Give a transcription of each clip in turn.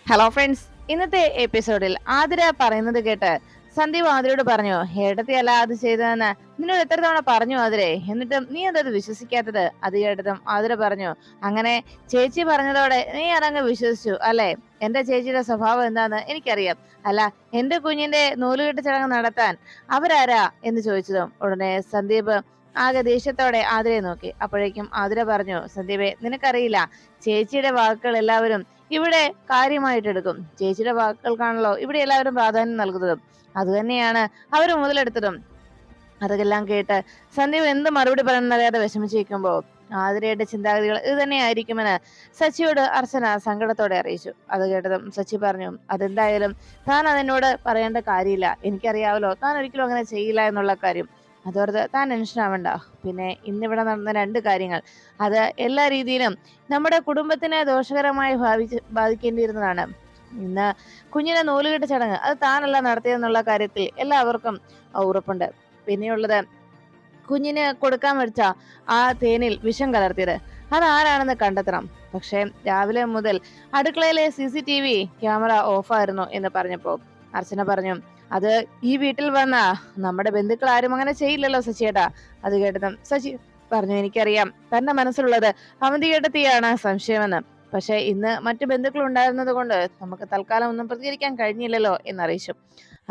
Hello friends, ഇന്നത്തെ എപ്പിസോഡിൽ ആതിര പറയുന്നത് കേട്ട് സന്ദീപ് ആതിരയോട് പറഞ്ഞു, ഏട്ടത്തിയല്ല അത് ചെയ്തതെന്ന് നിന്നോട് എത്ര തവണ പറഞ്ഞു ആതിരെ, എന്നിട്ടും നീ അതത് വിശ്വസിക്കാത്തത്. അത് കേട്ടതും ആതിര പറഞ്ഞു, അങ്ങനെ ചേച്ചി പറഞ്ഞതോടെ നീ അതങ്ങ് വിശ്വസിച്ചു അല്ലെ? എന്റെ ചേച്ചിയുടെ സ്വഭാവം എന്താന്ന് എനിക്കറിയാം. അല്ല, എന്റെ കുഞ്ഞിന്റെ നൂലുകെട്ട് ചടങ്ങ് നടത്താൻ അവരാരാ എന്ന് ചോദിച്ചതും ഉടനെ സന്ദീപ് ആകെ ദേഷ്യത്തോടെ ആതിരയെ നോക്കി. അപ്പോഴേക്കും ആതിര പറഞ്ഞു, സന്ദീപെ, നിനക്കറിയില്ല, ചേച്ചിയുടെ വാക്കുകൾ എല്ലാവരും ഇവിടെ കാര്യമായിട്ടെടുക്കും. ചേച്ചിയുടെ വാക്കുകൾക്കാണല്ലോ ഇവിടെ എല്ലാവരും പ്രാധാന്യം നൽകുന്നതും. അതുതന്നെയാണ് അവർ മുതലെടുത്തതും. അതെല്ലാം കേട്ട് സന്ദീപ് എന്ത് മറുപടി പറയുന്നറിയാതെ വിഷമിച്ചിരിക്കുമ്പോ ആതിരയുടെ ചിന്താഗതികൾ ഇത് തന്നെയായിരിക്കുമെന്ന് സച്ചിയോട് അർച്ചന സങ്കടത്തോടെ അറിയിച്ചു. അത് കേട്ടതും സച്ചി പറഞ്ഞു, അതെന്തായാലും താൻ അതിനോട് പറയേണ്ട കാര്യമില്ല. എനിക്കറിയാവല്ലോ താൻ ഒരിക്കലും അങ്ങനെ ചെയ്യില്ല എന്നുള്ള കാര്യം. അതോർത്ത് താൻ ടെൻഷൻ ആവണ്ട. പിന്നെ ഇന്നിവിടെ നടന്ന രണ്ട് കാര്യങ്ങൾ, അത് എല്ലാ രീതിയിലും നമ്മുടെ കുടുംബത്തിനെ ദോഷകരമായി ബാധിക്കേണ്ടിയിരുന്നതാണ്. ഇന്ന് കുഞ്ഞിനെ നൂലുകെട്ട് ചടങ്ങ് അത് താനല്ല നടത്തിയെന്നുള്ള കാര്യത്തിൽ എല്ലാവർക്കും ഉറപ്പുണ്ട്. പിന്നെയുള്ളത്, കുഞ്ഞിന് കൊടുക്കാൻ വെച്ച ആ തേനിൽ വിഷം കലർത്തിയത് അതാരാണെന്ന് കണ്ടെത്തണം. പക്ഷെ രാവിലെ മുതൽ അടുക്കളയിലെ CCTV ക്യാമറ ഓഫായിരുന്നു എന്ന് പറഞ്ഞപ്പോ അർച്ചന പറഞ്ഞു, അത് ഈ വീട്ടിൽ വന്ന നമ്മുടെ ബന്ധുക്കൾ ആരും അങ്ങനെ ചെയ്യില്ലല്ലോ സച്ചിയേട്ടാ. അത് കേട്ടതും സച്ചി പറഞ്ഞു, എനിക്കറിയാം തന്റെ മനസ്സിലുള്ളത് അവന്തികേട്ടത്തിയാണ് സംശയമെന്ന്. പക്ഷെ ഇന്ന് മറ്റു ബന്ധുക്കൾ ഉണ്ടായിരുന്നത് കൊണ്ട് നമുക്ക് തൽക്കാലം ഒന്നും പ്രതികരിക്കാൻ കഴിഞ്ഞില്ലല്ലോ എന്നറിയിച്ചു.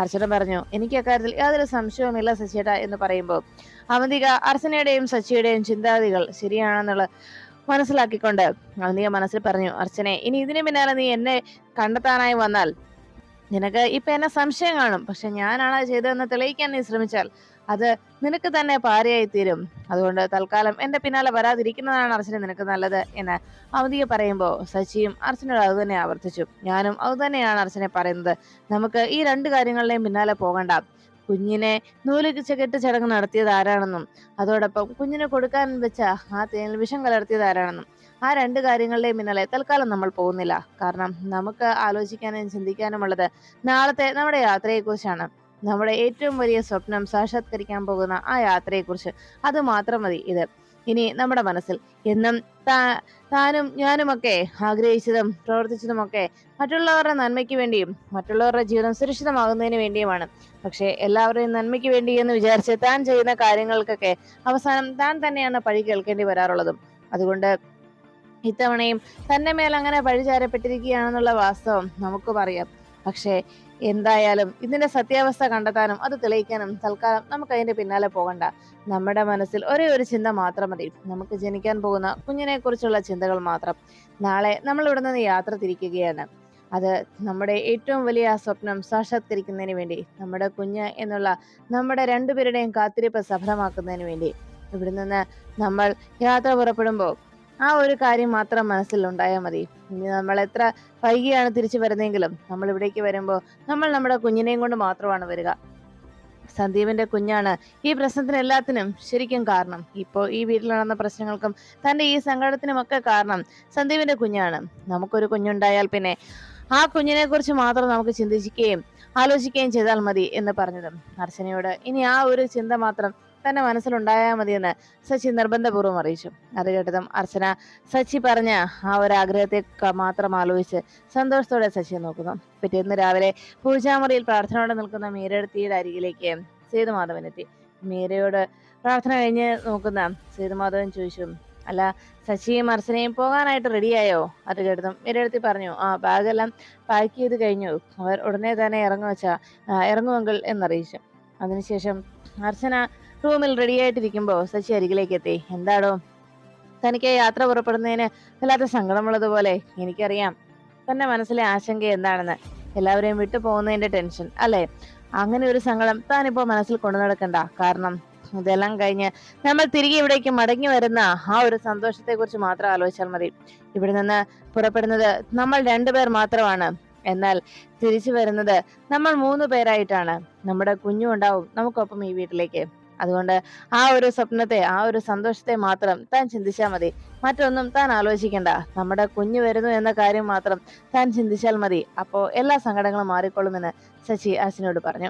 അർച്ചന പറഞ്ഞു, എനിക്ക് അക്കാര്യത്തിൽ യാതൊരു സംശയവുമില്ല സച്ചിയേട്ടാ എന്ന് പറയുമ്പോൾ അവന്തിക അർച്ചനയുടെയും സച്ചിയുടെയും ചിന്താഗതികൾ ശരിയാണെന്നുള്ള മനസ്സിലാക്കിക്കൊണ്ട് അവന്തിക മനസ്സിൽ പറഞ്ഞു, അർച്ചനെ, ഇനി ഇതിനു പിന്നാലെ നീ എന്നെ കണ്ടെത്താനായി വന്നാൽ നിനക്ക് ഇപ്പൊ എന്നെ സംശയം കാണും. പക്ഷെ ഞാനാണ് ചെയ്തതെന്ന് തെളിയിക്കാൻ നീ ശ്രമിച്ചാൽ അത് നിനക്ക് തന്നെ പാരയായി തീരും. അതുകൊണ്ട് തൽക്കാലം എന്റെ പിന്നാലെ വരാതിരിക്കുന്നതാണ് അർച്ചന നിനക്ക് നല്ലത് എന്ന് അവന്തിക പറയുമ്പോ സച്ചിയും അർച്ചനയോട് അത് തന്നെ ആവർത്തിച്ചു. ഞാനും അത് തന്നെയാണ് അർച്ചനെ പറയുന്നത്. നമുക്ക് ഈ രണ്ട് കാര്യങ്ങളുടെയും പിന്നാലെ പോകണ്ട. കുഞ്ഞിനെ നൂലുകെട്ട് ചടങ്ങ് നടത്തിയത് ആരാണെന്നും അതോടൊപ്പം കുഞ്ഞിന് കൊടുക്കാൻ വെച്ച ആ തേനിൽ വിഷം കലർത്തിയത് ആരാണെന്നും ആ രണ്ട് കാര്യങ്ങളുടെയും പിന്നാലെ തൽക്കാലം നമ്മൾ പോകുന്നില്ല. കാരണം നമുക്ക് ആലോചിക്കാനും ചിന്തിക്കാനുമുള്ളത് നാളത്തെ നമ്മുടെ യാത്രയെക്കുറിച്ചാണ്. നമ്മുടെ ഏറ്റവും വലിയ സ്വപ്നം സാക്ഷാത്കരിക്കാൻ പോകുന്ന ആ യാത്രയെക്കുറിച്ച്. അത് മാത്രം മതി ഇത്. ഇനി നമ്മുടെ മനസ്സിൽ എന്നും താനും ഞാനുമൊക്കെ ആഗ്രഹിച്ചതും പ്രവർത്തിച്ചതുമൊക്കെ മറ്റുള്ളവരുടെ നന്മയ്ക്ക് വേണ്ടിയും മറ്റുള്ളവരുടെ ജീവിതം സുരക്ഷിതമാകുന്നതിന് വേണ്ടിയുമാണ്. പക്ഷെ എല്ലാവരുടെയും നന്മയ്ക്ക് വേണ്ടി എന്ന് വിചാരിച്ച് താൻ ചെയ്യുന്ന കാര്യങ്ങൾക്കൊക്കെ അവസാനം താൻ തന്നെയാണ് പഴി കേൾക്കേണ്ടി വരാറുള്ളതും. അതുകൊണ്ട് ഇത്തവണയും തന്റെ മേൽ അങ്ങനെ പഴിചാരപ്പെട്ടിരിക്കുകയാണെന്നുള്ള വാസ്തവം നമുക്കും അറിയാം. പക്ഷേ എന്തായാലും ഇതിന്റെ സത്യാവസ്ഥ കണ്ടെത്താനും അത് തെളിയിക്കാനും തൽക്കാലം നമുക്ക് അതിന്റെ പിന്നാലെ പോകണ്ട. നമ്മുടെ മനസ്സിൽ ഒരേ ഒരു ചിന്ത മാത്രം മതി, നമുക്ക് ജനിക്കാൻ പോകുന്ന കുഞ്ഞിനെ കുറിച്ചുള്ള ചിന്തകൾ മാത്രം. നാളെ നമ്മൾ ഇവിടെ നിന്ന് യാത്ര തിരിക്കുകയാണ്. അത് നമ്മുടെ ഏറ്റവും വലിയ സ്വപ്നം സാക്ഷാത്കരിക്കുന്നതിന് വേണ്ടി, നമ്മുടെ കുഞ്ഞ് എന്നുള്ള നമ്മുടെ രണ്ടുപേരുടെയും കാത്തിരിപ്പ് സഫലമാക്കുന്നതിന് വേണ്ടി. ഇവിടെ നിന്ന് നമ്മൾ യാത്ര പുറപ്പെടുമ്പോൾ ആ ഒരു കാര്യം മാത്രം മനസ്സിൽ ഉണ്ടായാൽ മതി. ഇനി നമ്മൾ എത്ര വൈകിയാണ് തിരിച്ചു വരുന്നതെങ്കിലും നമ്മൾ ഇവിടേക്ക് വരുമ്പോൾ നമ്മൾ നമ്മുടെ കുഞ്ഞിനെയും കൊണ്ട് മാത്രമാണ് വരിക. സന്ദീപിന്റെ കുഞ്ഞാണ് ഈ പ്രശ്നത്തിന് എല്ലാത്തിനും ശരിക്കും കാരണം. ഇപ്പോൾ ഈ വീട്ടിൽ നടന്ന പ്രശ്നങ്ങൾക്കും തന്റെ ഈ സങ്കടത്തിനും ഒക്കെ കാരണം സന്ദീപിന്റെ കുഞ്ഞാണ്. നമുക്കൊരു കുഞ്ഞുണ്ടായാൽ പിന്നെ ആ കുഞ്ഞിനെ കുറിച്ച് മാത്രം നമുക്ക് ചിന്തിക്കുകയും ആലോചിക്കുകയും ചെയ്താൽ മതി എന്ന് പറഞ്ഞതും അർച്ചനയോട് ഇനി ആ ഒരു ചിന്ത മാത്രം തന്റെ മനസ്സിലുണ്ടായാൽ മതിയെന്ന് സച്ചി നിർബന്ധപൂർവ്വം അറിയിച്ചു. അത് കേട്ടതും അർച്ചന സച്ചി പറഞ്ഞ ആ ഒരു ആഗ്രഹത്തെ മാത്രം ആലോചിച്ച് സന്തോഷത്തോടെ സച്ചിയെ നോക്കുന്നു. പിറ്റേന്ന് രാവിലെ പൂജാമുറിയിൽ പ്രാർത്ഥനയോടെ നിൽക്കുന്ന മീരയുടെ അരികിലേക്ക് സേതുമാധവൻ എത്തി. മീരയോട് പ്രാർത്ഥന കഴിഞ്ഞ് നോക്കുന്ന സേതുമാധവൻ ചോദിച്ചു, അല്ല, സച്ചിയും അർച്ചനയും പോകാനായിട്ട് റെഡിയായോ? അത് കേട്ടതും മീരടുത്തി പറഞ്ഞു, ആ ബാഗെല്ലാം പാക്ക് ചെയ്ത് കഴിഞ്ഞു, അവർ ഉടനെ തന്നെ ഇറങ്ങുമെങ്കിൽ എന്നറിയിച്ചു. അതിനുശേഷം അർച്ചന റൂമിൽ റെഡിയായിട്ടിരിക്കുമ്പോൾ സച്ചി അരികിലേക്ക് എത്തി. എന്താടോ, തനിക്ക് യാത്ര പുറപ്പെടുന്നതിന് വല്ലാത്ത സങ്കടമുള്ളതുപോലെ എനിക്കറിയാം. തന്റെ മനസ്സിലെ ആശങ്ക എന്താണെന്ന്. എല്ലാവരെയും വിട്ടു പോകുന്നതിന്റെ ടെൻഷൻ അല്ലെ? അങ്ങനെ ഒരു സങ്കടം താനിപ്പോ മനസ്സിൽ കൊണ്ടു നടക്കണ്ട. കാരണം ഇതെല്ലാം കഴിഞ്ഞ് നമ്മൾ തിരികെ ഇവിടേക്ക് മടങ്ങി വരുന്ന ആ ഒരു സന്തോഷത്തെ കുറിച്ച് മാത്രം ആലോചിച്ചാൽ മതി. ഇവിടെ നിന്ന് പുറപ്പെടുന്നത് നമ്മൾ രണ്ടുപേർ മാത്രമാണ്. എന്നാൽ തിരിച്ചു വരുന്നത് നമ്മൾ 3 പേരായിട്ടാണ്. നമ്മുടെ കുഞ്ഞും ഉണ്ടാവും നമുക്കൊപ്പം ഈ വീട്ടിലേക്ക്. അതുകൊണ്ട് ആ ഒരു സ്വപ്നത്തെ, ആ ഒരു സന്തോഷത്തെ മാത്രം താൻ ചിന്തിച്ചാൽ മതി. മറ്റൊന്നും താൻ ആലോചിക്കണ്ട. നമ്മുടെ കുഞ്ഞു വരുന്നു എന്ന കാര്യം മാത്രം താൻ ചിന്തിച്ചാൽ മതി. അപ്പോ എല്ലാ സങ്കടങ്ങളും മാറിക്കൊള്ളുമെന്ന് സച്ചി അർച്ചനയോട് പറഞ്ഞു.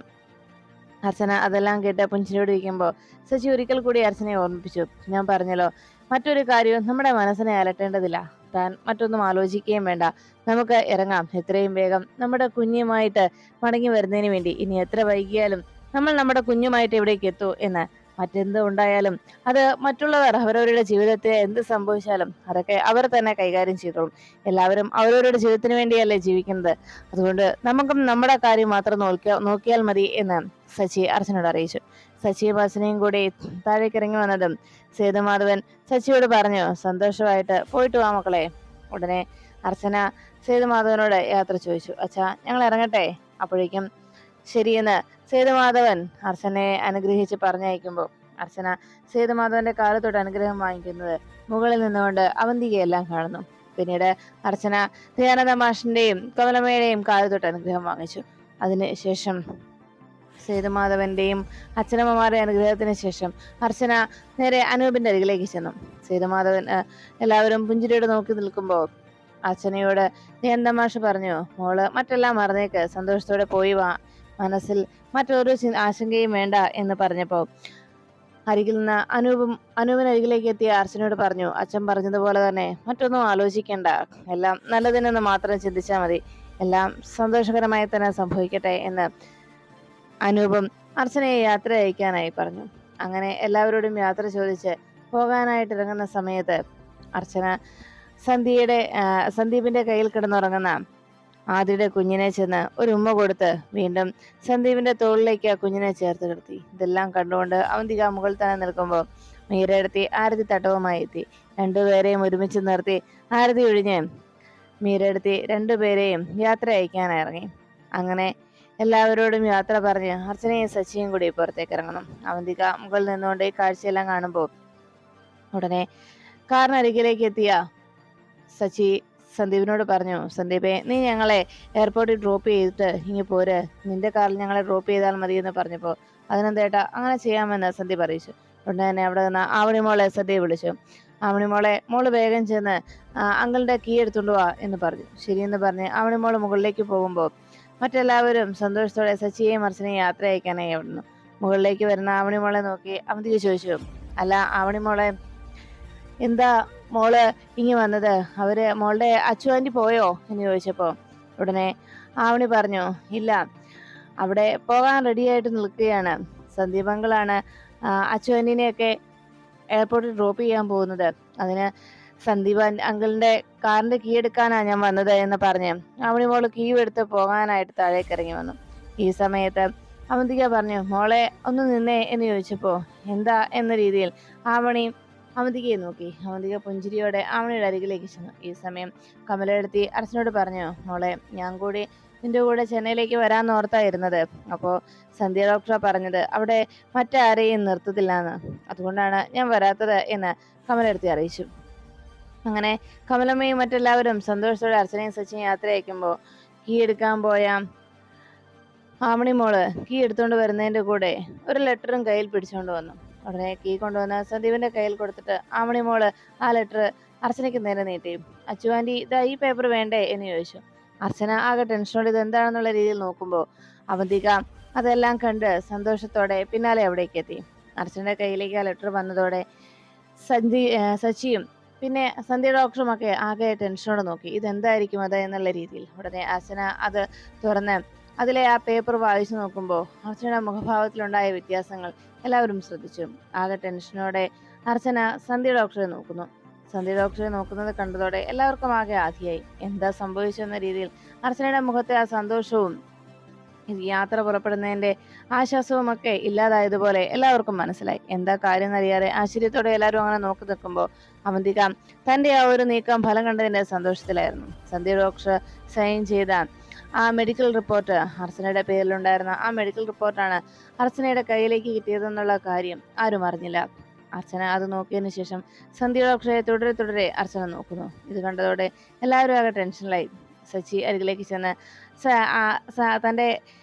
അർച്ചന അതെല്ലാം കേട്ട് പുഞ്ചിരിയോടിരിക്കുമ്പോൾ സച്ചി ഒരിക്കൽ കൂടി അർച്ചനയെ ഓർമ്മിപ്പിച്ചു, ഞാൻ പറഞ്ഞല്ലോ, മറ്റൊരു കാര്യവും നമ്മുടെ മനസ്സിനെ അലട്ടേണ്ടതില്ല. താൻ മറ്റൊന്നും ആലോചിക്കുകയും വേണ്ട, നമുക്ക് ഇറങ്ങാം എത്രയും വേഗം നമ്മുടെ കുഞ്ഞുമായിട്ട് മടങ്ങി വരുന്നതിന് വേണ്ടി. ഇനി എത്ര വൈകിയാലും നമ്മൾ നമ്മുടെ കുഞ്ഞുമായിട്ട് എവിടേക്ക് എത്തൂ എന്ന്. മറ്റെന്ത് ഉണ്ടായാലും അത് മറ്റുള്ളവർ അവരവരുടെ ജീവിതത്തെ എന്ത് സംഭവിച്ചാലും അതൊക്കെ അവർ തന്നെ കൈകാര്യം ചെയ്തോളും. എല്ലാവരും അവരവരുടെ ജീവിതത്തിന് വേണ്ടിയല്ലേ ജീവിക്കുന്നത്. അതുകൊണ്ട് നമുക്കും നമ്മുടെ കാര്യം മാത്രം നോക്കിയാൽ മതി എന്ന് സച്ചി അർച്ചനോട് അറിയിച്ചു. സച്ചിയും അർച്ചനയും കൂടി താഴേക്ക് ഇറങ്ങി വന്നതും സേതുമാധവൻ സച്ചിയോട് പറഞ്ഞു, സന്തോഷമായിട്ട് പോയിട്ട് വാ മക്കളെ. ഉടനെ അർച്ചന സേതുമാധവനോട് യാത്ര ചോദിച്ചു. അച്ഛാ, ഞങ്ങൾ ഇറങ്ങട്ടെ? അപ്പോഴേക്കും ശരിയെന്ന് സേതുമാധവൻ അർച്ചനയെ അനുഗ്രഹിച്ച് പറഞ്ഞയക്കുമ്പോൾ അർച്ചന സേതുമാധവന്റെ കാലത്തോട്ട് അനുഗ്രഹം വാങ്ങിക്കുന്നത് മുകളിൽ നിന്നുകൊണ്ട് അവന്തികയെല്ലാം കാണുന്നു. പിന്നീട് അർച്ചന ദയാനന്ദ മാഷിന്റെയും കമലമ്മയുടെയും കാലത്തോട്ട് അനുഗ്രഹം വാങ്ങിച്ചു. അതിനുശേഷം സേതുമാധവന്റെയും അച്ഛനമ്മമാരുടെ അനുഗ്രഹത്തിന് ശേഷം അർച്ചന നേരെ അനൂപിന്റെ അരികിലേക്ക് ചെന്നു. സേതുമാധവൻ എല്ലാവരും പുഞ്ചിരിയോട് നോക്കി നിൽക്കുമ്പോൾ അർച്ചനയോട് ദയാനന്ദ മാഷ് പറഞ്ഞു, മോള് മറ്റെല്ലാം മറന്നേക്ക്, സന്തോഷത്തോടെ പോയി വാ, മനസ്സിൽ മറ്റൊരു ആശങ്കയും വേണ്ട എന്ന് പറഞ്ഞപ്പോ അരികിൽ നിന്ന് അനൂപിനരികിലേക്ക് എത്തിയ അർച്ചനയോട് പറഞ്ഞു, അച്ഛൻ പറഞ്ഞതുപോലെ തന്നെ മറ്റൊന്നും ആലോചിക്കേണ്ട, എല്ലാം നല്ലതിനെന്ന് മാത്രം ചിന്തിച്ചാൽ മതി, എല്ലാം സന്തോഷകരമായി തന്നെ സംഭവിക്കട്ടെ എന്ന് അനൂപും അർച്ചനയെ യാത്ര അയക്കാനായി പറഞ്ഞു. അങ്ങനെ എല്ലാവരോടും യാത്ര ചോദിച്ച് പോകാനായിട്ട് ഇറങ്ങുന്ന സമയത്ത് അർച്ചന സന്ദീപിന്റെ കയ്യിൽ കിടന്നുറങ്ങുന്ന ആദിയുടെ കുഞ്ഞിനെ ചെന്ന് ഒരു ഉമ്മ കൊടുത്ത് വീണ്ടും സന്ദീപിന്റെ തോളിലേക്ക് ആ കുഞ്ഞിനെ ചേർത്ത് കിടത്തി. ഇതെല്ലാം കണ്ടുകൊണ്ട് അവന്തിക മുകളിൽ തന്നെ നിൽക്കുമ്പോൾ മീരയെടുത്തി ആരതി തട്ടവുമായി എത്തി. രണ്ടുപേരെയും ഒരുമിച്ച് നിർത്തി ആരതി ഒഴിഞ്ഞ് മീരയെടുത്തി രണ്ടുപേരെയും യാത്ര അയക്കാനായി ഇറങ്ങി. അങ്ങനെ എല്ലാവരോടും യാത്ര പറഞ്ഞ് അർച്ചനയും സച്ചിയും കൂടി പുറത്തേക്ക് ഇറങ്ങണം. അവന്തിക മുകളിൽ നിന്നുകൊണ്ട് ഈ കാഴ്ചയെല്ലാം കാണുമ്പോൾ ഉടനെ കാറിനരികിലേക്ക് എത്തിയ സച്ചി സന്ദീപിനോട് പറഞ്ഞു, സന്ദീപേ, നീ ഞങ്ങളെ എയർപോർട്ടിൽ ഡ്രോപ്പ് ചെയ്തിട്ട് ഇങ്ങ് പോര്, നിന്റെ കാറിൽ ഞങ്ങളെ ഡ്രോപ്പ് ചെയ്താൽ മതി എന്ന് പറഞ്ഞപ്പോൾ അതിനെന്തേട്ടാ അങ്ങനെ ചെയ്യാമെന്ന് സന്ദീപ് അറിയിച്ചു. ഉടനെ തന്നെ അവിടെ നിന്ന് ആവണിമോളെ സന്ദീപ് വിളിച്ചു. ആവണിമോളെ, മോള് വേഗം ചെന്ന് അങ്കിളിന്റെ കീ എടുത്തുകൊണ്ട് വാ എന്ന് പറഞ്ഞു. ശരിയെന്ന് പറഞ്ഞ് ആവണിമോള് മുകളിലേക്ക് പോകുമ്പോൾ മറ്റെല്ലാവരും സന്തോഷത്തോടെ സച്ചിയെയും അർച്ചനയും യാത്ര അയക്കാനായി അവിടുന്നു. മുകളിലേക്ക് വരുന്ന ആവണിമോളെ നോക്കി അവന്തിക ചോദിച്ചു, അല്ല ആവണിമോളെ, എന്താ മോള് ഇങ്ങി വന്നത്? അവര് മോളുടെ അച്ചു ആന്റി പോയോ എന്ന് ചോദിച്ചപ്പോ ഉടനെ ആവണി പറഞ്ഞു, ഇല്ല, അവിടെ പോകാൻ റെഡിയായിട്ട് നിൽക്കുകയാണ്. സന്ദീപ് അങ്കിളാണ് അച്ചു ആന്റിനെയൊക്കെ എയർപോർട്ടിൽ ഡ്രോപ്പ് ചെയ്യാൻ പോകുന്നത്. അതിന് സന്ദീപ് അങ്കിളിന്റെ കാറിന്റെ കീ എടുക്കാനാണ് ഞാൻ വന്നത് എന്ന് പറഞ്ഞ് ആവണി മോള് കീ എടുത്ത് പോകാനായിട്ട് താഴേക്ക് ഇറങ്ങി വന്നു. ഈ സമയത്ത് അവന്തിക പറഞ്ഞു, മോളെ ഒന്ന് നിന്നേ എന്ന് ചോദിച്ചപ്പോ എന്താ എന്ന രീതിയിൽ ആവണി അവന്തികയെ നോക്കി. അവന്തിക പുഞ്ചിരിയോടെ ആവണിയുടെ അരികിലേക്ക് ചെന്നു. ഈ സമയം കമലയെടുത്തി അർച്ചനോട് പറഞ്ഞു, മോളെ, ഞാൻ കൂടി നിന്റെ കൂടെ ചെന്നൈയിലേക്ക് വരാൻ ഓർത്തായിരുന്നത്. അപ്പോൾ സന്ധ്യ ഡോക്ടറാ പറഞ്ഞത് അവിടെ മറ്റാരെയും നിർത്തത്തില്ലാന്ന്, അതുകൊണ്ടാണ് ഞാൻ വരാത്തത് എന്ന് കമലയെടുത്തി അറിയിച്ചു. അങ്ങനെ കമലമ്മയും മറ്റെല്ലാവരും സന്തോഷത്തോടെ അർച്ചനയും സച്ചിയും യാത്ര അയക്കുമ്പോൾ കീ എടുക്കാൻ പോയ ആവണി മോള് കീ എടുത്തുകൊണ്ട് വരുന്നതിന്റെ കൂടെ ഒരു ലെറ്ററും കയ്യിൽ പിടിച്ചുകൊണ്ട് വന്നു. ഉടനെ കീ കൊണ്ടുവന്ന് സന്ദീപിന്റെ കയ്യിൽ കൊടുത്തിട്ട് ആവണി മോള് ആ ലെറ്റർ അർച്ചനയ്ക്ക് നേരെ നീട്ടി. അച്ചു ആന്റി, ഇതാ ഈ പേപ്പർ വേണ്ടേ എന്ന് ചോദിച്ചു. അർച്ചന ആകെ ടെൻഷനോട് ഇത് എന്താണെന്നുള്ള രീതിയിൽ നോക്കുമ്പോൾ അവന്തിക അതെല്ലാം കണ്ട് സന്തോഷത്തോടെ പിന്നാലെ അവിടേക്ക് എത്തി. അർച്ചനയുടെ കയ്യിലേക്ക് ആ ലെറ്റർ വന്നതോടെ സച്ചിയും പിന്നെ സന്ധ്യ ഡോക്ടറും ഒക്കെ ആകെ ടെൻഷനോടെ നോക്കി, ഇതെന്തായിരിക്കും അത് എന്നുള്ള രീതിയിൽ. ഉടനെ അർച്ചന അത് തുറന്ന് അതിലെ ആ പേപ്പർ വായിച്ചു നോക്കുമ്പോൾ അർച്ചനയുടെ മുഖഭാവത്തിലുണ്ടായ വ്യത്യാസങ്ങൾ എല്ലാവരും ശ്രദ്ധിച്ചു. ആകെ ടെൻഷനോടെ അർച്ചന സന്ധ്യ ഡോക്ടറെ നോക്കുന്നു. സന്ധ്യ ഡോക്ടറെ നോക്കുന്നത് കണ്ടതോടെ എല്ലാവർക്കും ആകെ ആധിയായി. എന്താ സംഭവിച്ചെന്ന രീതിയിൽ അർച്ചനയുടെ മുഖത്തെ ആ സന്തോഷവും യാത്ര പുറപ്പെടുന്നതിന്റെ ആശ്വാസവും ഒക്കെ ഇല്ലാതായതുപോലെ എല്ലാവർക്കും മനസ്സിലായി. എന്താ കാര്യം എന്നറിയാതെ ആശ്ചര്യത്തോടെ എല്ലാവരും അങ്ങനെ നോക്കി നിൽക്കുമ്പോൾ അവന്തിക തന്റെ ആ ഒരു നീക്കം ഫലം കണ്ടതിന്റെ സന്തോഷത്തിലായിരുന്നു. സന്ധ്യ ഡോക്ടർ സൈൻ ചെയ്ത ആ മെഡിക്കൽ റിപ്പോർട്ട്, അർച്ചനയുടെ പേരിലുണ്ടായിരുന്ന ആ മെഡിക്കൽ റിപ്പോർട്ടാണ് അർച്ചനയുടെ കയ്യിലേക്ക് കിട്ടിയതെന്നുള്ള കാര്യം ആരും അറിഞ്ഞില്ല. അർച്ചന അത് നോക്കിയതിനു ശേഷം സന്ധ്യ ഡോക്ടറെ തുടരെ അർച്ചന നോക്കുന്നു. ഇത് കണ്ടതോടെ എല്ലാവരും ആകെ ടെൻഷനിലായി. സച്ചി അരികിലേക്ക് ചെന്ന് തന്റെ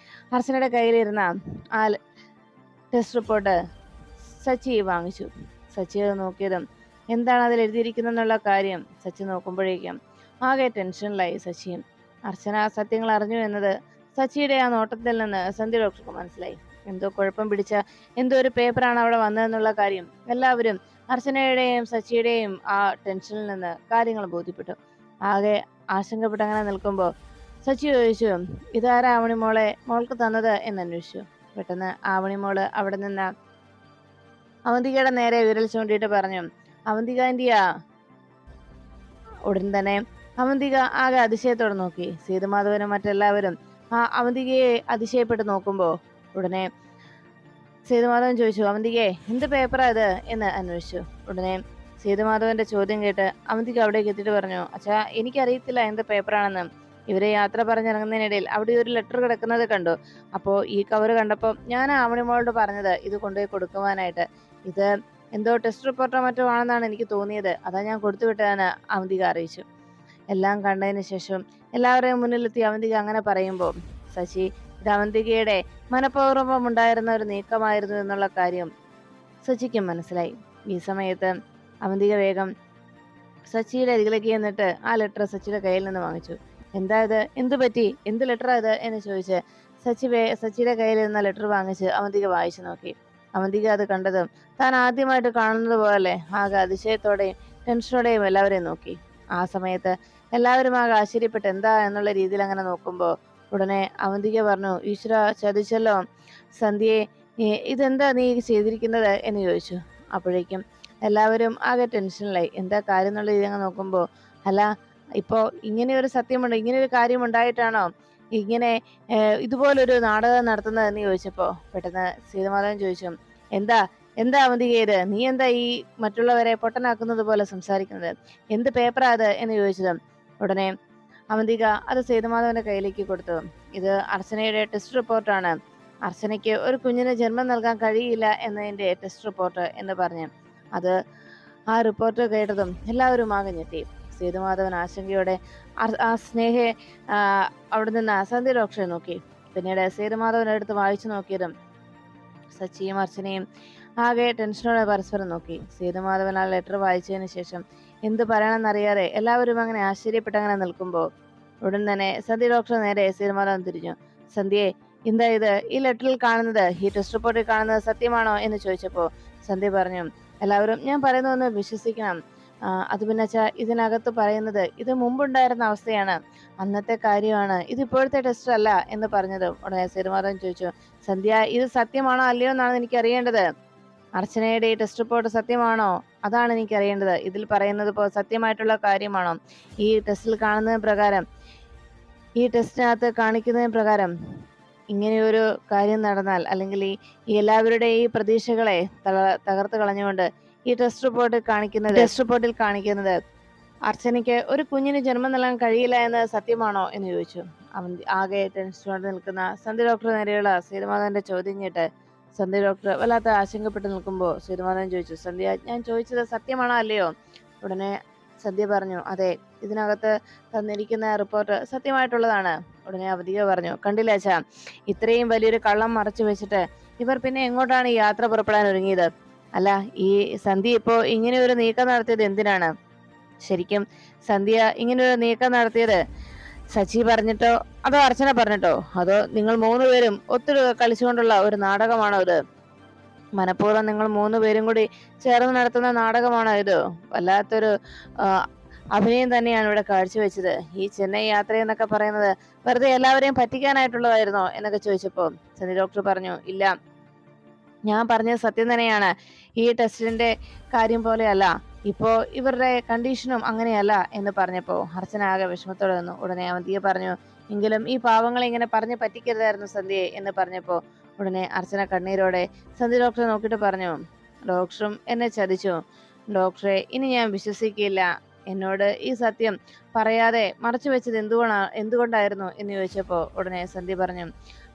അർച്ചനയുടെ കയ്യിലിരുന്ന ആ ടെസ്റ്റ് റിപ്പോർട്ട് സച്ചി വാങ്ങിച്ചു. സച്ചി അത് നോക്കിയതും എന്താണ് അതിൽ എഴുതിയിരിക്കുന്നെന്നുള്ള കാര്യം സച്ചി നോക്കുമ്പോഴേക്കും ആകെ ടെൻഷനിലായി സച്ചിയും. അർച്ചന സത്യങ്ങൾ അറിഞ്ഞു എന്നത് സച്ചിയുടെ ആ നോട്ടത്തിൽ നിന്ന് സന്ധ്യ ഡോക്ടർക്ക് മനസ്സിലായി. എന്തോ കുഴപ്പം പിടിച്ച എന്തോ ഒരു പേപ്പറാണ് അവിടെ വന്നതെന്നുള്ള കാര്യം എല്ലാവരും അർച്ചനയുടെയും സച്ചിയുടെയും ആ ടെൻഷനിൽ നിന്ന് കാര്യങ്ങൾ ബോധ്യപ്പെട്ടു. ആകെ ആശങ്കപ്പെട്ട് അങ്ങനെ നിൽക്കുമ്പോൾ സച്ചി ചോദിച്ചു, ഇതാരാ ആവണി മോളെ മോൾക്ക് തന്നത് എന്ന് അന്വേഷിച്ചു. പെട്ടെന്ന് ആവണി മോള് അവിടെ നിന്ന് അവന്തികയുടെ നേരെ വിരൽ ചൂണ്ടിയിട്ട് പറഞ്ഞു, അവന്തിക ആന്റിയാ. ഉടൻ തന്നെ അവന്തിക ആകെ അതിശയത്തോടെ നോക്കി. സേതുമാധവനും മറ്റെല്ലാവരും ആ അവന്തികയെ അതിശയപ്പെട്ട് നോക്കുമ്പോ ഉടനെ സേതുമാധവൻ ചോദിച്ചു, അവന്തികയെ എന്ത് പേപ്പറാ ഇത് എന്ന് അന്വേഷിച്ചു. ഉടനെ സേതുമാധവന്റെ ചോദ്യം കേട്ട് അവന്തിക അവിടേക്ക് എത്തിയിട്ട് പറഞ്ഞു, അച്ഛാ എനിക്കറിയത്തില്ല എന്ത് പേപ്പറാണെന്ന്. ഇവരെ യാത്ര പറഞ്ഞിറങ്ങുന്നതിനിടയിൽ അവിടെ ഒരു ലെറ്റർ കിടക്കുന്നത് കണ്ടു. അപ്പോ ഈ കവറ് കണ്ടപ്പോ ഞാൻ ആവണിമോളോട് പറഞ്ഞത് ഇത് കൊണ്ടുപോയി കൊടുക്കുവാനായിട്ട്. ഇത് എന്തോ ടെസ്റ്റ് റിപ്പോർട്ടോ മറ്റോ ആണെന്നാണ് എനിക്ക് തോന്നിയത്. അതാ ഞാൻ കൊടുത്തുവിട്ടതെന്ന് അവന്തിക അറിയിച്ചു. എല്ലാം കണ്ടതിന് ശേഷം എല്ലാവരുടെയും മുന്നിലെത്തി അവന്തിക അങ്ങനെ പറയുമ്പോൾ ശശി ഇത് അവന്തികയുടെ മനഃപൂർവ്വം ഉണ്ടായിരുന്ന ഒരു നീക്കമായിരുന്നു എന്നുള്ള കാര്യം സച്ചിക്കും മനസ്സിലായി. ഈ സമയത്ത് അവന്തിക വേഗം സച്ചിയുടെ അരികിലേക്ക് ചെന്നിട്ട് ആ ലെറ്റർ സച്ചിയുടെ കയ്യിൽ നിന്ന് വാങ്ങിച്ചു. എന്താ ഇത്, എന്തു പറ്റി, എന്ത് ലെറ്ററാ ഇത് എന്ന് ചോദിച്ച് സച്ചിയുടെ കയ്യിൽ നിന്ന ലെറ്റർ വാങ്ങിച്ച് അവന്തിക വായിച്ചു നോക്കി. അവന്തിക അത് കണ്ടതും താൻ ആദ്യമായിട്ട് കാണുന്നത് പോലെ ആകെ അതിശയത്തോടെയും ടെൻഷനോടെയും എല്ലാവരെയും നോക്കി. ആ സമയത്ത് എല്ലാവരും ആകെ ആശ്ചര്യപ്പെട്ട് എന്താ എന്നുള്ള രീതിയിൽ അങ്ങനെ നോക്കുമ്പോൾ ഉടനെ അവന്തിക പറഞ്ഞു, ഈശ്വര ചതിച്ചല്ലോ സന്ധ്യയെ, ഇതെന്താ നീ ചെയ്തിരിക്കുന്നത് എന്ന് ചോദിച്ചു. അപ്പോഴേക്കും എല്ലാവരും ആകെ ടെൻഷനിലായി. എന്താ കാര്യം എന്നുള്ള രീതി അങ്ങ് നോക്കുമ്പോൾ, അല്ല ഇപ്പോ ഇങ്ങനെ ഒരു സത്യമുണ്ട്, ഇങ്ങനെ ഒരു കാര്യം ഉണ്ടായിട്ടാണോ ഇങ്ങനെ ഇതുപോലൊരു നാടകം നടത്തുന്നത് എന്ന് ചോദിച്ചപ്പോ പെട്ടെന്ന് സീതമാധവൻ ചോദിച്ചു, എന്താ എന്താ അവന്തിക ഇത്, നീ എന്താ ഈ മറ്റുള്ളവരെ പൊട്ടനാക്കുന്നത് പോലെ സംസാരിക്കുന്നത്, എന്ത് പേപ്പറാ അത് എന്ന് ചോദിച്ചത്. ഉടനെ അവന്തിക അത് സേതുമാധവന്റെ കയ്യിലേക്ക് കൊടുത്തു. ഇത് അർച്ചനയുടെ ടെസ്റ്റ് റിപ്പോർട്ടാണ്. അർച്ചനയ്ക്ക് ഒരു കുഞ്ഞിന് ജന്മം നൽകാൻ കഴിയില്ല എന്നതിന്റെ ടെസ്റ്റ് റിപ്പോർട്ട് എന്ന് പറഞ്ഞു. അത് ആ റിപ്പോർട്ട് കേട്ടതും എല്ലാവരും ആകെ ഞെട്ടി. സേതുമാധവൻ ആശങ്കയോടെ ആ സ്നേഹയെ അവിടെ നിന്ന് സന്ധ്യ ഡോക്ടറെ നോക്കി. പിന്നീട് സേതുമാധവൻ എടുത്ത് വായിച്ചു നോക്കിയതും സച്ചിയും അർച്ചനയും ആകെ ടെൻഷനോടെ പരസ്പരം നോക്കി. സേതുമാധവൻ ആ ലെറ്റർ വായിച്ചതിന് ശേഷം എന്ത് പറയണമെന്നറിയാതെ എല്ലാവരും അങ്ങനെ ആശ്ചര്യപ്പെട്ടങ്ങനെ നിൽക്കുമ്പോൾ ഉടൻ തന്നെ സന്ധ്യ ഡോക്ടർ നേരെ സേതുമാധവൻ തിരിഞ്ഞു. സന്ധ്യയെ, എന്താ ഇത്, ഈ ലെറ്ററിൽ കാണുന്നത്, ഈ ടെസ്റ്റ് റിപ്പോർട്ടിൽ കാണുന്നത് സത്യമാണോ എന്ന് ചോദിച്ചപ്പോൾ സന്ധ്യ പറഞ്ഞു, എല്ലാവരും ഞാൻ പറയുന്നതൊന്ന് വിശ്വസിക്കണം. അത് പിന്നെ ഇതിനകത്ത് പറയുന്നത് ഇത് മുമ്പുണ്ടായിരുന്ന അവസ്ഥയാണ്, അന്നത്തെ കാര്യമാണ്, ഇത് ഇപ്പോഴത്തെ ടെസ്റ്റ് അല്ല എന്ന് പറഞ്ഞത്. ഉടനെ സേതുമാധവൻ ചോദിച്ചു, സന്ധ്യ ഇത് സത്യമാണോ അല്ലയോ എന്നാണ് എനിക്ക് അറിയേണ്ടത്. അർച്ചനയുടെ ഈ ടെസ്റ്റ് റിപ്പോർട്ട് സത്യമാണോ, അതാണ് എനിക്ക് അറിയേണ്ടത്. ഇതിൽ പറയുന്നത് സത്യമായിട്ടുള്ള കാര്യമാണോ, ഈ ടെസ്റ്റിൽ കാണുന്നതിന് പ്രകാരം, ഈ ടെസ്റ്റിനകത്ത് കാണിക്കുന്നതിന് പ്രകാരം ഇങ്ങനെയൊരു കാര്യം നടന്നാൽ, അല്ലെങ്കിൽ ഈ എല്ലാവരുടെയും ഈ പ്രതീക്ഷകളെ തകർത്ത് കളഞ്ഞുകൊണ്ട് ഈ ടെസ്റ്റ് റിപ്പോർട്ടിൽ കാണിക്കുന്നത് അർച്ചനയ്ക്ക് ഒരു കുഞ്ഞിന് ജന്മം നൽകാൻ കഴിയില്ല എന്ന് സത്യമാണോ എന്ന് ചോദിച്ചു. അവൻ ആകെ ടെൻഷനോടെ നിൽക്കുന്ന സന്ധ്യ ഡോക്ടർ നേരെയുള്ള സേതുമാധവന്റെ ചോദ്യം കേട്ട് സന്ധ്യ ഡോക്ടർ വല്ലാത്ത ആശങ്കപ്പെട്ട് നിൽക്കുമ്പോൾ സേതുമാധവൻ ചോദിച്ചു, സന്ധ്യ ഞാൻ ചോദിച്ചത് സത്യമാണോ അല്ലയോ? ഉടനെ സന്ധ്യ പറഞ്ഞു, അതെ, ഇതിനകത്ത് തന്നിരിക്കുന്ന റിപ്പോർട്ട് സത്യമായിട്ടുള്ളതാണ്. ഉടനെ അവന്തിക പറഞ്ഞു, കണ്ടില്ല അച്ഛാ, ഇത്രയും വലിയൊരു കള്ളം മറച്ചു വെച്ചിട്ട് ഇവർ പിന്നെ എങ്ങോട്ടാണ് ഈ യാത്ര പുറപ്പെടാൻ ഒരുങ്ങിയത്? അല്ല, ഈ സന്ധ്യ ഇപ്പോ ഇങ്ങനെ ഒരു നീക്കം നടത്തിയത് എന്തിനാണ്? ശരിക്കും സന്ധ്യ ഇങ്ങനെ ഒരു നീക്കം നടത്തിയത് സച്ചി പറഞ്ഞിട്ടോ അതോ അർച്ചന പറഞ്ഞിട്ടോ, അതോ നിങ്ങൾ 3 പേരും ഒത്തിരി കളിച്ചുകൊണ്ടുള്ള ഒരു നാടകമാണോ ഇത്? മനഃപൂർവ്വം നിങ്ങൾ 3 പേരും കൂടി ചേർന്ന് നടത്തുന്ന നാടകമാണോ ഇത്? വല്ലാത്തൊരു അഭിനയം തന്നെയാണ് ഇവിടെ കാഴ്ചവെച്ചത്. ഈ ചെന്നൈ യാത്ര എന്നൊക്കെ പറയുന്നത് വെറുതെ എല്ലാവരെയും പറ്റിക്കാനായിട്ടുള്ളതായിരുന്നോ എന്നൊക്കെ ചോദിച്ചപ്പോ സന്ധ്യ ഡോക്ടർ പറഞ്ഞു, ഇല്ല, ഞാൻ പറഞ്ഞത് സത്യം തന്നെയാണ്. ഈ ടെസ്റ്റിന്റെ കാര്യം പോലെയല്ല, ഇപ്പോ ഇവരുടെ കണ്ടീഷനും അങ്ങനെയല്ല എന്ന് പറഞ്ഞപ്പോ അർച്ചന ആകെ വിഷമത്തോടെ നിന്നു. ഉടനെ അവന്തിക പറഞ്ഞു, എങ്കിലും ഈ പാവങ്ങളെ ഇങ്ങനെ പറഞ്ഞു പറ്റിക്കരുതായിരുന്നു സന്ധ്യയെ എന്ന് പറഞ്ഞപ്പോ ഉടനെ അർച്ചന കണ്ണീരോടെ സന്ധ്യ ഡോക്ടറെ നോക്കിയിട്ട് പറഞ്ഞു, ഡോക്ടറും എന്നെ ചതിച്ചു ഡോക്ടറെ, ഇനി ഞാൻ വിശ്വസിക്കില്ല. എന്നോട് ഈ സത്യം പറയാതെ മറച്ചു വെച്ചത് എന്തുകൊണ്ടായിരുന്നു എന്ന് ചോദിച്ചപ്പോ ഉടനെ സന്ധ്യ പറഞ്ഞു,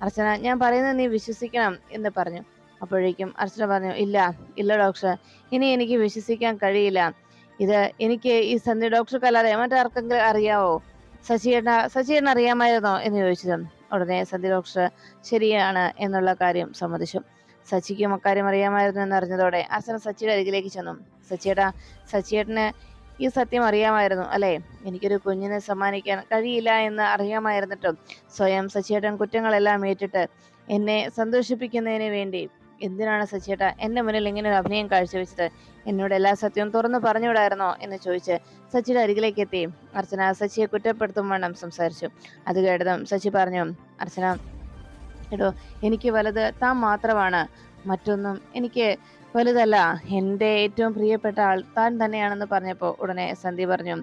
അർച്ചന ഞാൻ പറയുന്നത് നീ വിശ്വസിക്കണം എന്ന് പറഞ്ഞു. അപ്പോഴേക്കും അർച്ചന പറഞ്ഞു, ഇല്ല ഡോക്ടർ, ഇനി എനിക്ക് വിശ്വസിക്കാൻ കഴിയില്ല. ഇത് എനിക്ക് ഈ സന്ധ്യ ഡോക്ടർക്കല്ലാതെ മറ്റാർക്കെങ്കിലും അറിയാവോ? സച്ചിയേട്ടൻ അറിയാമായിരുന്നോ എന്ന് ചോദിച്ചത്. ഉടനെ സന്ധ്യ ഡോക്ടർ ശരിയാണ് എന്നുള്ള കാര്യം സമ്മതിച്ചു. സച്ചിക്കും അക്കാര്യം അറിയാമായിരുന്നു എന്നറിഞ്ഞതോടെ അർച്ചന സച്ചിയുടെ അരികിലേക്ക് ചെന്നു. സച്ചിയേട്ടന് ഈ സത്യം അറിയാമായിരുന്നു അല്ലെ? എനിക്കൊരു കുഞ്ഞിനെ സമ്മാനിക്കാൻ കഴിയില്ല എന്ന് അറിയാമായിരുന്നിട്ടും സ്വയം സച്ചിയേട്ടൻ കുറ്റങ്ങളെല്ലാം ഏറ്റിട്ട് എന്നെ സന്തോഷിപ്പിക്കുന്നതിന് വേണ്ടി എന്തിനാണ് സച്ചിയേട്ടാ എന്റെ മുന്നിൽ ഇങ്ങനെ ഒരു അഭിനയം കാഴ്ചവെച്ചത്? എന്നോട് എല്ലാ സത്യവും തുറന്നു പറഞ്ഞുവിടായിരുന്നോ എന്ന് ചോദിച്ച് സച്ചിയുടെ അരികിലേക്ക് എത്തി അർച്ചന സച്ചിയെ കുറ്റപ്പെടുത്തും വണ്ണം സംസാരിച്ചു. അത് കേട്ടതും സച്ചി പറഞ്ഞു, അർച്ചന, എടോ, എനിക്ക് വലുത് താൻ മാത്രമാണ്, മറ്റൊന്നും എനിക്ക് വലുതല്ല. എൻ്റെ ഏറ്റവും പ്രിയപ്പെട്ട ആൾ താൻ തന്നെയാണെന്ന് പറഞ്ഞപ്പോൾ ഉടനെ സന്ധ്യ പറഞ്ഞു,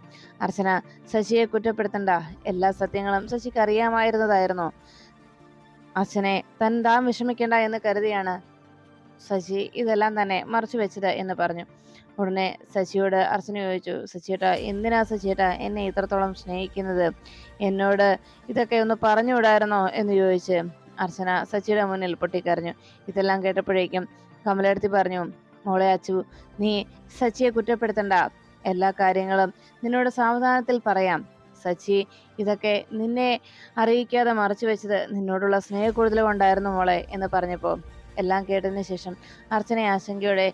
അർച്ചന, ശശിയെ കുറ്റപ്പെടുത്തണ്ട. എല്ലാ സത്യങ്ങളും ശശിക്ക് അറിയാമായിരുന്നതായിരുന്നു. അച്ഛനെ താൻ വിഷമിക്കേണ്ട എന്ന് കരുതിയാണ് ശശി ഇതെല്ലാം തന്നെ മറച്ചു വെച്ചത് എന്ന് പറഞ്ഞു. ഉടനെ ശശിയോട് അർച്ചന ചോദിച്ചു, സച്ചിയേട്ടാ, എന്തിനാ സച്ചിയേട്ടാ എന്നെ ഇത്രത്തോളം സ്നേഹിക്കുന്നത്? എന്നോട് ഇതൊക്കെ ഒന്ന് പറഞ്ഞുവിടായിരുന്നോ എന്ന് ചോദിച്ച് അർച്ചന സച്ചിയുടെ മുന്നിൽ പൊട്ടിക്കരഞ്ഞു. ഇതെല്ലാം കേട്ടപ്പോഴേക്കും കമലടുത്തി പറഞ്ഞു, മോളെ അച്ചു, നീ സച്ചിയെ കുറ്റപ്പെടുത്തണ്ട. എല്ലാ കാര്യങ്ങളും നിന്നോട് സാവധാനത്തിൽ പറയാം. സച്ചി ഇതൊക്കെ നിന്നെ അറിയിക്കാതെ മറച്ചു വെച്ചത് നിന്നോടുള്ള സ്നേഹക്കൂടുതൽ കൊണ്ടായിരുന്നു മോളെ എന്ന് പറഞ്ഞപ്പോൾ എല്ലാം കേട്ടതിന് ശേഷം അർച്ചന ആശങ്കയോടെ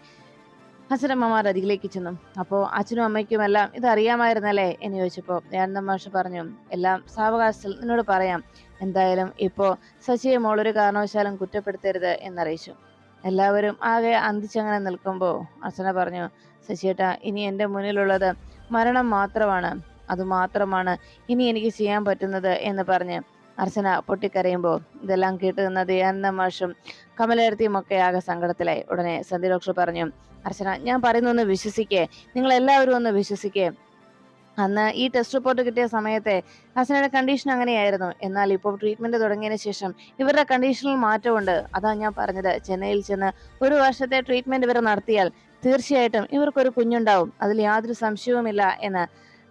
അച്ഛനമ്മമാർ അരികിലേക്ക് ചെന്നു. അപ്പോൾ അച്ഛനും അമ്മയ്ക്കും എല്ലാം ഇത് അറിയാമായിരുന്നല്ലേ എന്ന് ചോദിച്ചപ്പോൾ ഞാനെന്ന മാഷ് പറഞ്ഞു, എല്ലാം സാവകാശത്തിൽ നിന്നോട് പറയാം. എന്തായാലും ഇപ്പോൾ സച്ചിയെ മോളൊരു കാരണവശാലും കുറ്റപ്പെടുത്തരുത് എന്നറിയിച്ചു. എല്ലാവരും ആകെ അന്തിച്ചങ്ങനെ നിൽക്കുമ്പോൾ അർച്ചന പറഞ്ഞു, ശശിയേട്ടാ, ഇനി എൻ്റെ മുന്നിലുള്ളത് മരണം മാത്രമാണ്. അതുമാത്രമാണ് ഇനി എനിക്ക് ചെയ്യാൻ പറ്റുന്നത് എന്ന് പറഞ്ഞ് അർച്ചന പൊട്ടിക്കരയുമ്പോൾ ഇതെല്ലാം കേട്ട് നിന്ന ദയാനന്ദ മാഷും കമലേർത്തിയും ഒക്കെ ആകെ സങ്കടത്തിലായി. ഉടനെ സന്ധ്യ ഡോക്ടർ പറഞ്ഞു, അർച്ചന, ഞാൻ പറയുന്നൊന്ന് വിശ്വസിക്കേ, നിങ്ങൾ എല്ലാവരും ഒന്ന് വിശ്വസിക്കേ. അന്ന് ഈ ടെസ്റ്റ് റിപ്പോർട്ട് കിട്ടിയ സമയത്തെ അർച്ചനയുടെ കണ്ടീഷൻ അങ്ങനെയായിരുന്നു. എന്നാൽ ഇപ്പോൾ ട്രീറ്റ്മെന്റ് തുടങ്ങിയതിന് ശേഷം ഇവരുടെ കണ്ടീഷനിൽ മാറ്റമുണ്ട്. അതാ ഞാൻ പറഞ്ഞത്, ചെന്നൈയിൽ ചെന്ന് 1 വർഷത്തെ ട്രീറ്റ്മെന്റ് ഇവർ നടത്തിയാൽ തീർച്ചയായിട്ടും ഇവർക്കൊരു കുഞ്ഞുണ്ടാവും, അതിൽ യാതൊരു സംശയവുമില്ല എന്ന്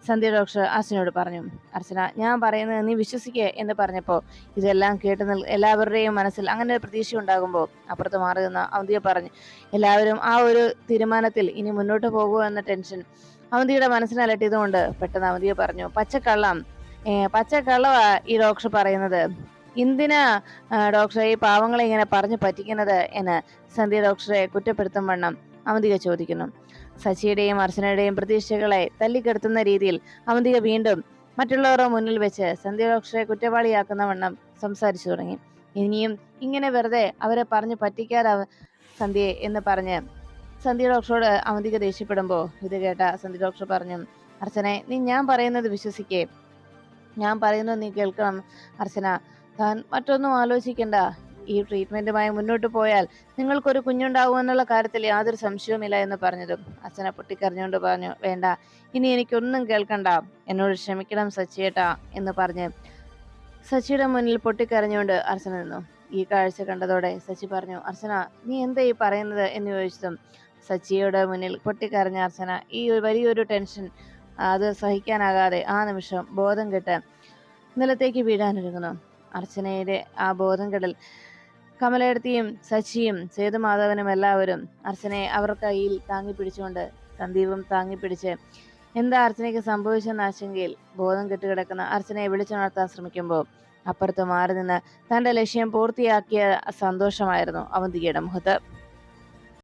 സന്ധ്യ ഡോക്ടർ അർച്ചനയോട് പറഞ്ഞു. അർച്ചന, ഞാൻ പറയുന്നത് നീ വിശ്വസിക്കേ എന്ന് പറഞ്ഞപ്പോൾ ഇതെല്ലാം കേട്ട് എല്ലാവരുടെയും മനസ്സിൽ അങ്ങനെ ഒരു പ്രതീക്ഷ ഉണ്ടാകുമ്പോൾ അപ്പുറത്ത് മാറി നിന്ന അവന്തിക പറഞ്ഞു, എല്ലാവരും ആ ഒരു തീരുമാനത്തിൽ ഇനി മുന്നോട്ട് പോകുമോ എന്ന ടെൻഷൻ അവന്തിയുടെ മനസ്സിനെ അലട്ടിയതുകൊണ്ട് പെട്ടെന്ന് അവന്തിക പറഞ്ഞു, പച്ചക്കള്ളവാ ഈ ഡോക്ടർ പറയുന്നത്. എന്തിനാ ഡോക്ടറെ ഈ പാവങ്ങളെ ഇങ്ങനെ പറഞ്ഞു പറ്റിക്കുന്നത് എന്ന് സന്ധ്യ ഡോക്ടറെ കുറ്റപ്പെടുത്തും വണ്ണം അവന്തിക ചോദിക്കുന്നു. സച്ചിയുടെയും അർച്ചനയുടെയും പ്രതീക്ഷകളെ തല്ലിക്കെടുത്തുന്ന രീതിയിൽ അവന്തിക വീണ്ടും മറ്റുള്ളവരുടെ മുന്നിൽ വെച്ച് സന്ധ്യ ഡോക്ടറെ കുറ്റവാളിയാക്കുന്ന വണ്ണം സംസാരിച്ചു തുടങ്ങി. ഇനിയും ഇങ്ങനെ വെറുതെ അവരെ പറഞ്ഞു പറ്റിക്കാതെ സന്ധ്യയെ എന്ന് പറഞ്ഞ് സന്ധ്യ ഡോക്ടറോട് അവന്തിക ദേഷ്യപ്പെടുമ്പോൾ ഇത് കേട്ട സന്ധ്യ ഡോക്ടർ പറഞ്ഞു, അർച്ചനെ, നീ ഞാൻ പറയുന്നത് വിശ്വസിക്കേ, ഞാൻ പറയുന്നത് നീ കേൾക്കണം. അർച്ചന, താൻ മറ്റൊന്നും ആലോചിക്കണ്ട. ഈ ട്രീറ്റ്മെന്റുമായി മുന്നോട്ട് പോയാൽ നിങ്ങൾക്കൊരു കുഞ്ഞുണ്ടാവുമെന്നുള്ള കാര്യത്തിൽ യാതൊരു സംശയവുമില്ല എന്ന് പറഞ്ഞതും അച്ഛനെ പൊട്ടിക്കരഞ്ഞുകൊണ്ട് പറഞ്ഞു, വേണ്ട, ഇനി എനിക്കൊന്നും കേൾക്കണ്ട, എന്നോട് ക്ഷമിക്കണം സച്ചിയേട്ടാ എന്ന് പറഞ്ഞ് സച്ചിയുടെ മുന്നിൽ പൊട്ടിക്കരഞ്ഞുകൊണ്ട് അർച്ചന നിന്നു. ഈ കാഴ്ച കണ്ടതോടെ സച്ചി പറഞ്ഞു, അർച്ചന, നീ എന്താ ഈ പറയുന്നത് എന്ന് ചോദിച്ചതും സച്ചിയുടെ മുന്നിൽ പൊട്ടിക്കരഞ്ഞ അർച്ചന ഈ വലിയൊരു ടെൻഷൻ അത് സഹിക്കാനാകാതെ ആ നിമിഷം ബോധം കെട്ട് നിലത്തേക്ക് വീഴാനൊരുങ്ങുന്നു. അർച്ചനയുടെ ആ ബോധം കെടൽ കമലേടത്തിയും സച്ചിയും സേതുമാധവനും എല്ലാവരും അർച്ചനയെ അവർ കയ്യിൽ താങ്ങി പിടിച്ചുകൊണ്ട് സന്ദീപും താങ്ങി പിടിച്ച് എന്താ അർച്ചനയ്ക്ക് സംഭവിച്ചെന്ന ആശങ്കയിൽ ബോധം കെട്ടുകിടക്കുന്ന അർച്ചനയെ വിളിച്ചുണർത്താൻ ശ്രമിക്കുമ്പോൾ അപ്പുറത്ത് മാറി നിന്ന് തന്റെ ലക്ഷ്യം പൂർത്തിയാക്കിയ സന്തോഷമായിരുന്നു അവന്തികയുടെ മുഖത്ത്.